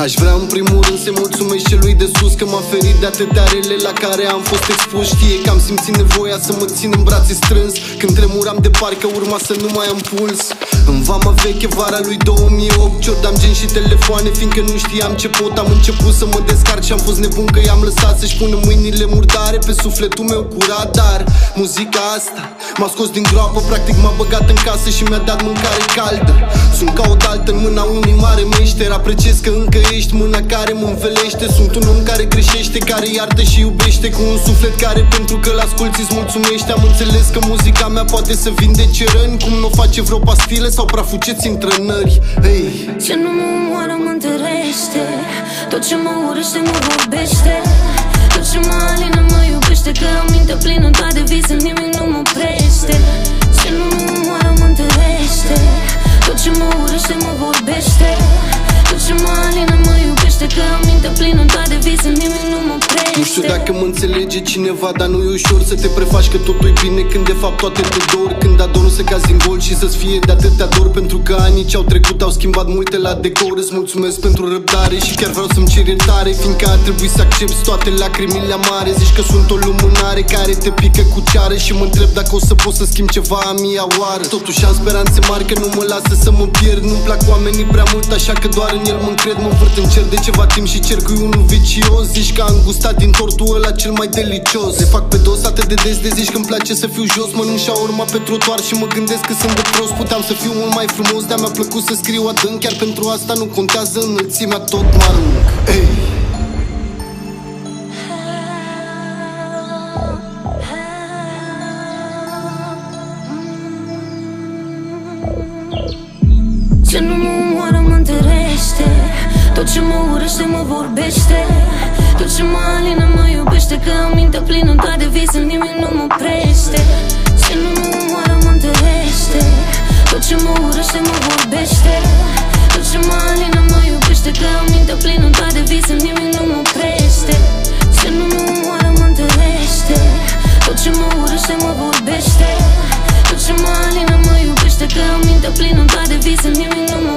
Aș vrea în primul rând să-i mulțumesc celui de sus că m-a ferit de atâtea rele la care am fost expus. Știe că am simțit nevoia să mă țin în brațe strâns când tremuram de parcă urma să nu mai am puls. În vama veche, vara lui 2008, ciordam gen și telefoane fiindcă nu știam ce pot. Am început să mă descarc și am fost nebun că i-am lăsat să-și pună mâinile murdare pe sufletul meu curat. Dar muzica asta m-a scos din groapă, practic m-a băgat în casă și mi-a dat mâncare caldă. Sunt ca o daltă în mâna unui mare meșter, apreciez că încă ești mâna care mă învelește. Sunt un om care greșește, care iartă și iubește, cu un suflet care pentru că l-asculti îți mulțumește. Am înțeles că muzica mea poate să vindece răni, cum nu face vreo pastilă sau prafuceți în trănări. Hey. Ce nu mă omoară mă întărește, tot ce mă urăște mă vorbește, tot ce mă alină mă iubește, că am minte plină doar de vise, nimic nu mă oprește. Ce nu mă omoară mă întărește, tot ce mă urăște mă vorbește, tot ce mă alină mă iubește, că am minte plină doar de vise, nimic nu mă oprește. Nu știu dacă mă înțelege cineva, dar nu e ușor să te prefaci că totul e bine când de fapt toate te dor. Când adorul să cazi în gol și să-ți fie de atâtea dor, pentru că anii ce-au trecut au schimbat multe la decor. Îți mulțumesc pentru răbdare și chiar vreau să-mi cer iertare, fiindcă a trebuit să accepti toate lacrimile amare. Zici că sunt o lumânare care te pică cu ceară și mă întreb dacă o să pot să schimb ceva a mia oară. Totuși am speranțe mari că nu mă lasă să mă pierd. Nu-mi plac oamenii prea mult, așa că doar în el mă încred. Mă învârt în cer de ceva timp și cercul e unul vicios. Zici că am gustat din tortul ăla cel mai delicios. Le fac pe dos atât de des de zici că-mi place să fiu jos. Mănânc șaorma pe trotuar și mă gândesc că sunt de prost. Puteam să fiu mult mai frumos, dar mi-a plăcut să scriu adânc. Chiar pentru asta nu contează înălțimea, tot mă arunc. Hey. Ce nu mă omoară mă întărește, tot ce mă urăște mă vorbește, tot ce mă alină mă iubește, că am minte plină doar de vise, nimic nu mă oprește. Ce nu mă omoară mă întărește, tot ce mă urăște mă vorbește, tot ce mă alină mă iubește, că am minte plină doar de vise, nimic nu mă oprește. Ce nu mă omoară mă întărește, tot ce mă urăște mă vorbește, tot ce mă alină mă iubește, că am minte plină doar de vise, nimic nu mă